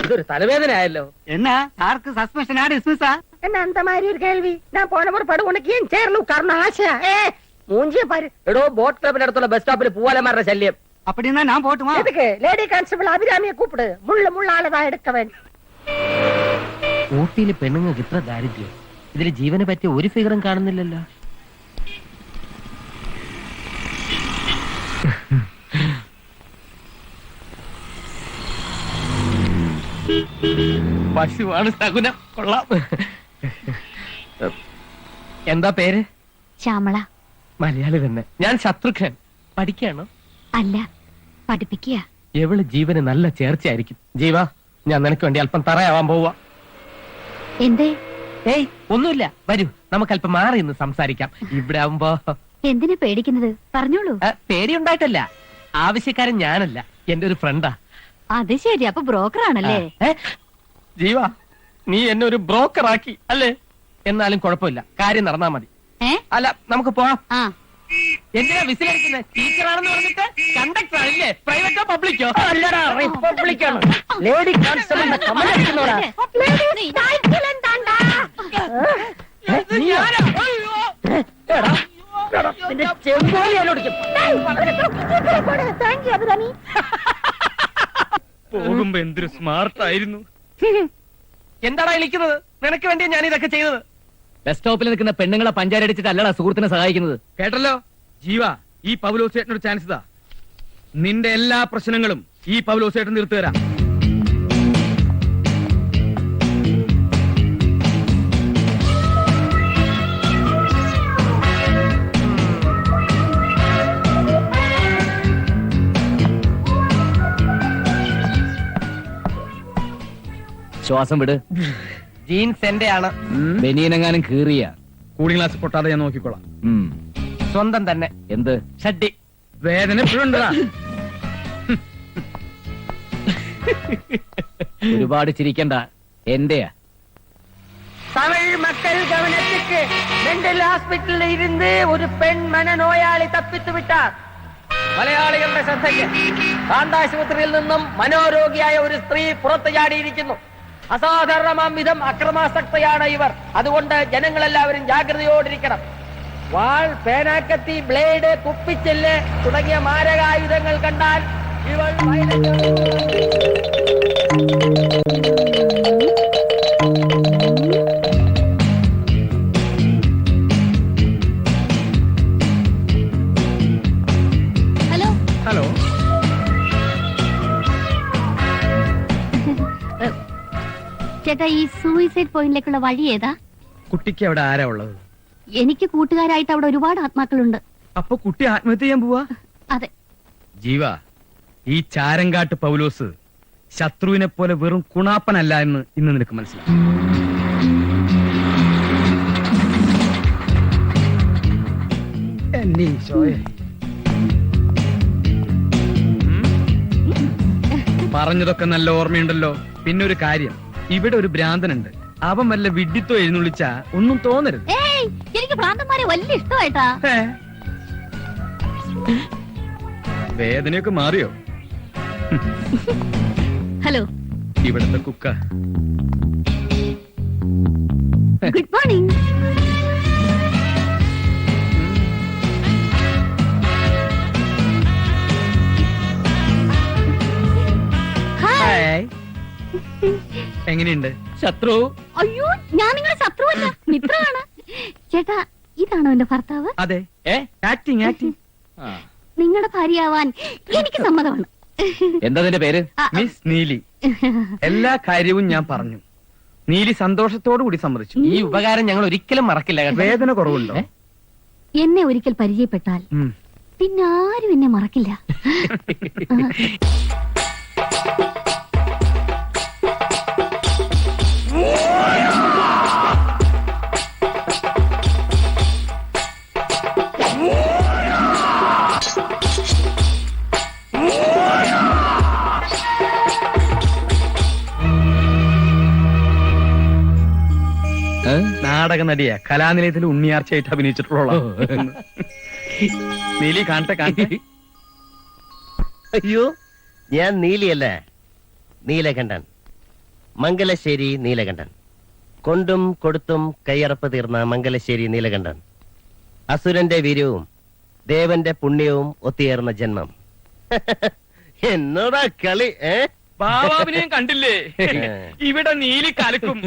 ഇതൊരു തലവേദന ആയല്ലോ. എന്നാ സാർക്ക് സസ്പെൻഷൻ ഡിസ്മിസാ? എന്നാ അന്തമാരി ഒരു കേൾവി. ഞാൻ പോണ പുറപ്പാട് ഉണക്കിയും ചേർന്നു കാരണം ആശ മൂഞ്ചിയെ പാര്. എടോ ബോട്ട് ക്ലബിന്റെ അടുത്തുള്ള ബസ് സ്റ്റോപ്പിൽ പൂവാലന്മാരുടെ ശല്യം. அப்படின்னா நான் போட்டுமா? எதுக்கு? லேடி கான்ஸ்டபிள் அபிராமியை கூப்பிடு. முள்ளாலதா எடுக்கவன். ഊട്ടിയില് പെണ്ണുങ്ങൾക്ക് ഇത്ര ദാരിദ്ര്യം. ഇതില് ജീവനെ പറ്റിയ ഒരു ഫിഗറും കാണുന്നില്ലല്ലോ. പശുവാണ് സകുനം. കൊള്ളാം. എന്താ പേര്? ശ്യാമള. മലയാളി തന്നെ. ഞാൻ ശത്രുഘ്നൻ. പഠിക്കാണോ? അല്ല, പഠിപ്പിക്കുക. എവള് ജീവന് നല്ല ചേർച്ചയായിരിക്കും. ജീവ, ഞാൻ നിനക്ക് വേണ്ടി അല്പം തറയാവാൻ പോവാ. എന്തേ? ഏയ് ഒന്നുമില്ല, വരൂ നമുക്ക് അല്പം മാറി ഇന്ന് സംസാരിക്കാം. ഇവിടെ ആവുമ്പോ എന്തിനാ പേടിക്കുന്നത്? പറഞ്ഞോളൂ. പേടിയുണ്ടായിട്ടല്ല, ആവശ്യക്കാരൻ ഞാനല്ല, എന്റെ ഒരു ഫ്രണ്ടാ. അത് ശരി, അപ്പൊ ബ്രോക്കർ ആണല്ലേ? ജീവ, നീ എന്നെ ഒരു ബ്രോക്കർ ആക്കി അല്ലേ? എന്നാലും കുഴപ്പമില്ല, കാര്യം നടന്നാ മതി. അല്ല, നമുക്ക് പോവാം. എന്തിനാ വിസിലടിക്കുന്നത്? ടീച്ചറാണെന്ന് പറഞ്ഞിട്ട് കണ്ടക്ടർ ആണല്ലേ? പ്രൈവറ്റോ പബ്ലിക്കോ? അല്ലടാ, റിപ്പബ്ലിക്കാണ്. Lady കോൺസ്റ്റബിളിന്റെ comment അടിക്കുന്നോടാ. പോകുമ്പോ എന്തൊരു സ്മാർട്ട് ആയിരുന്നു. എന്താടാ വിളിക്കുന്നത്? നിനക്ക് വേണ്ടിയാ ഞാൻ ഇതൊക്കെ ചെയ്തത്. ബസ് സ്റ്റോപ്പിൽ നിൽക്കുന്ന പെണ്ണുങ്ങളെ പഞ്ചാരടിച്ചിട്ട് അല്ലടാ സുഹൃത്തിനെ സഹായിക്കുന്നത്. കേട്ടല്ലോ ജീവ, ഈ പൗലോസേട്ടനൊരു ചാൻസ് ഇതാ. നിന്റെ എല്ലാ പ്രശ്നങ്ങളും ഈ പൗലോസേട്ടൻ തീർത്തു തരാം. ശ്വാസം വിട്. ജീൻസ് എന്റെ ആണ്. ബനിയനെങ്ങാനും കീറിയ കൂളിംഗ് ഗ്ലാസ് പൊട്ടാതെ ഞാൻ നോക്കിക്കോളാം. സ്വന്തം തന്നെ. എന്ത് ഷഡ്ഡി? വേദന എപ്പോഴുണ്ടതാ. ഒരുപാട് ചിരിക്കണ്ട, എന്റെയാ. தமிழ் மக்கள் கவனத்துக்கு, மெண்டல் ஹாஸ்பிட்டலில் இருந்து ஒரு பெண் மனநோயாளி தப்பித்து விட்டார். മലയാളികളുടെ ശ്രദ്ധയ്ക്ക്, കാന്താശുപത്രിയിൽ നിന്നും മനോരോഗിയായ ഒരു സ്ത്രീ പുറത്തു ചാടിയിരിക്കുന്നു. അസാധാരണമാം വിധം അക്രമാസക്തയാണ് ഇവർ. അതുകൊണ്ട് ജനങ്ങളെല്ലാവരും ജാഗ്രതയോടിരിക്കണം. വാൾ, പേനാക്കത്തി, ബ്ലേഡ്, കുപ്പിച്ചെല്ല് തുടങ്ങിയ മാരകായുധങ്ങൾ കണ്ടാൽ ഇവൾ ഹലോ ഹലോ. ചേട്ടാ, ഈ സൂയിസൈഡ് പോയിന്റിലേക്കുള്ള വഴി ഏതാ? കുട്ടിക്ക് അവിടെ ആരാ ഉള്ളത്? എനിക്ക് കൂട്ടുകാരായിട്ട് അവിടെ ഒരുപാട് ആത്മാക്കളുണ്ട്. അപ്പൊ കുട്ടി ആത്മഹത്യ ചെയ്യാൻ പോവാ? അതെ. ജീവ, ഈ ചാരങ്കാട്ട് പൗലോസ് ശത്രുവിനെ പോലെ വെറും കുണാപ്പനല്ല എന്ന് ഇന്ന് നിനക്ക് മനസ്സിലാവും. പറഞ്ഞതൊക്കെ നല്ല ഓർമ്മയുണ്ടല്ലോ. പിന്നെ ഒരു കാര്യം, ഇവിടെ ഒരു ഭ്രാന്തനുണ്ട്. അവൻ വല്ല വിഡ്ഢിത്തോ എഴുന്നള്ളിച്ചാ ഒന്നും തോന്നരുത്. എനിക്ക് ഭ്രാന്തന്മാരെ വലിയ ഇഷ്ടമായിട്ടാ. വേദനയൊക്കെ മാറിയോ? ഹലോ, ഇവിടുത്തെ കുക്ക. Good morning. എങ്ങനെയുണ്ട് ശത്രു? അയ്യോ, ഞാൻ നിങ്ങളുടെ ശത്രുവല്ല, മിത്രമാണ്. ചേട്ടാ, ഇതാണോ എന്റെ ഭർത്താവ്? അതെ. Acting acting. നിങ്ങളുടെ ഭാര്യയാവാൻ എനിക്ക് സമ്മതമാണ്. എന്താ നിന്റെ പേര്? മിസ് നീലി. എല്ലാ കാര്യവും ഞാൻ പറഞ്ഞു. നീലി സന്തോഷത്തോടു കൂടി സമ്മതിച്ചു. ഈ ഉപകാരം ഞങ്ങൾ ഒരിക്കലും മറക്കില്ല. വേദന കുറവുണ്ടോ? എന്നെ ഒരിക്കൽ പരിചയപ്പെട്ടാൽ പിന്നെ ആരും എന്നെ മറക്കില്ല. നാടക നടിയാ, കലാനിലയത്തിൽ ഉണ്ണിയാർച്ചയായിട്ട് അഭിനയിച്ചിട്ടുള്ള. നീലി കാണട്ടെ കാണട്ടെ. അയ്യോ, ഞാൻ നീലിയല്ലേ, നീലകണ്ഠൻ. മംഗലശ്ശേരി നീലകണ്ഠൻ. കൊണ്ടും കൊടുത്തും കയ്യറപ്പ് തീർന്ന മംഗലശ്ശേരി നീലകണ്ഠൻ. അസുരന്റെ വീര്യവും ദേവന്റെ പുണ്യവും ഒത്തുചേർന്ന ജന്മം. എന്നോടാ കളി? ബാബാവിനെയും കണ്ടില്ലേ? ഇവിടെ നീലി കലക്കും.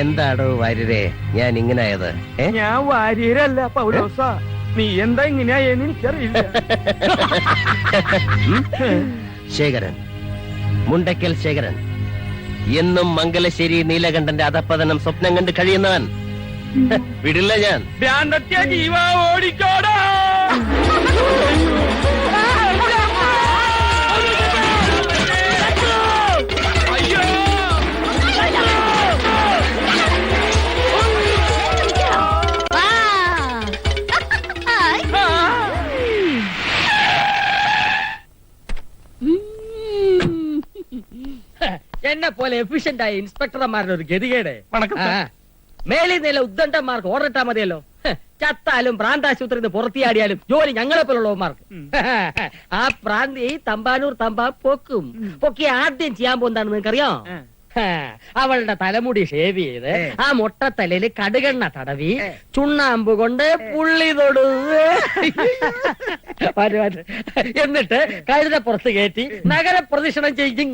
എന്താടോ വാര്യരെ ഞാൻ ഇങ്ങനായത്? ഞാൻ വാര്യരല്ല പൗലോസ. നീ എന്താ ഇങ്ങനെയായെന്ന് എനിക്കറിയില്ല. ശേഖരൻ, മുണ്ടക്കൽ ശേഖരൻ, എന്നും മംഗലശ്ശേരി നീലകണ്ഠന്റെ അധപ്പതനം സ്വപ്നം കണ്ട് കഴിയുന്നവൻ. വിടില്ല ഞാൻ. ഭ്രാന്തത്യ ജീവ ഓടിക്കോടാ. എന്നെ പോലെ എഫിഷ്യന്റ് ആയ ഇൻസ്പെക്ടർമാരുടെ ഒരു ഗതികേട്. വണക്കം സാർ. മേലിൽ നില ഉദ്ദണ്ഡന്മാർക്ക് ഓർഡിട്ടാ മതിയല്ലോ. ചത്താലും പ്രാന്താശുപത്രിയിൽ നിന്ന് പുറത്തിയാടിയാലും ജോലി ഞങ്ങളെ പോലുള്ളവന്മാർക്ക്. ആ പ്രാന്തി തമ്പാനൂർ തമ്പാ പൊക്കും. പൊക്കി ആദ്യം ചെയ്യാൻ പോകുന്നതാണ് നിങ്ങൾക്കറിയോ? അവളുടെ തലമുടി ഷേവ് ചെയ്ത് ആ മൊട്ടത്തലയിൽ കടുകെണ്ണ തടവി ചുണ്ണാമ്പ് കൊണ്ട് പുള്ളി തൊടു. എന്നിട്ട് കഴുത പുറത്ത് കയറ്റി നഗരപ്രദക്ഷിണം ചെയ്യും.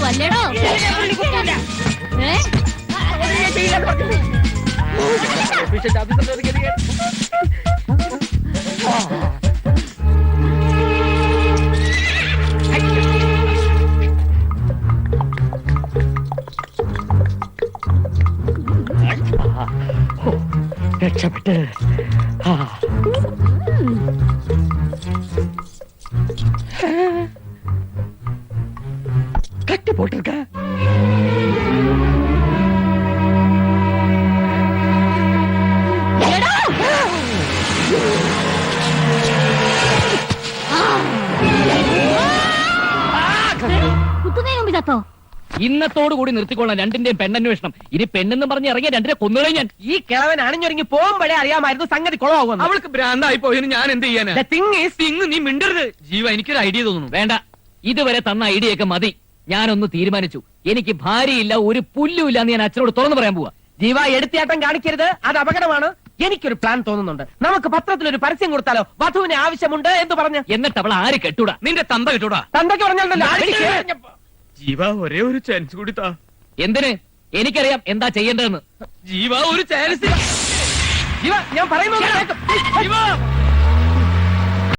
അല്ലേടോ രക്ഷപ്പെട്ട് കട്ടി പോട്ടിருக்க. കുത്തുന്നതിന് മുമ്പ് ചത്തോ? ഇന്നത്തോടു കൂടി നിർത്തിക്കൊള്ളാം രണ്ടിന്റെയും പെണ്ണന്വേഷണം. ഇനി പെണ്ണെന്ന് പറഞ്ഞ് ഇറങ്ങിയ രണ്ടിനെ കൊന്നുകളെ ഞാൻ. ഈ കിളവൻ അണിഞ്ഞൊരുങ്ങി പോകുമ്പോഴേ അറിയാമായിരുന്നു സംഗതി കുളമാകും. അവൾക്ക് ഭ്രാന്തായി പോയതിന് ഞാൻ എന്ത് ചെയ്യാനാ? നീ മിണ്ടരുത്. ജീവ, എനിക്കൊരു ഐഡിയ തോന്നുന്നു. വേണ്ട, ഇതുവരെ തന്ന ഐഡിയൊക്കെ മതി. ഞാനൊന്ന് തീരുമാനിച്ചു. എനിക്ക് ഭാര്യയില്ല, ഒരു പുല്ലുമില്ല എന്ന് ഞാൻ അച്ഛനോട് തുറന്നു പറയാൻ പോവാ. ജീവ, എടുത്തിയാട്ടം കാണിക്കരുത്, അത് അപകടമാണ്. എനിക്കൊരു പ്ലാൻ തോന്നുന്നുണ്ട്. നമുക്ക് പത്രത്തിലൊരു പരസ്യം കൊടുത്താലോ? വധുവിന് ആവശ്യമുണ്ട് എന്ന് പറഞ്ഞ്. എന്നിട്ട് അവൾ ആര് കെട്ടൂടാ? നിന്റെ തന്ത കെട്ടൂടാ. തന്തയ്ക്ക് പറഞ്ഞാൽ ജീവ, ഒരേ ഒരു ചാൻസ് കൂടി താ. എന്തിന്? എനിക്കറിയാം എന്താ ചെയ്യേണ്ടതെന്ന്. ജീവ, ഒരു ചാൻസ്. ജീവ, ഞാൻ പറയുന്നു.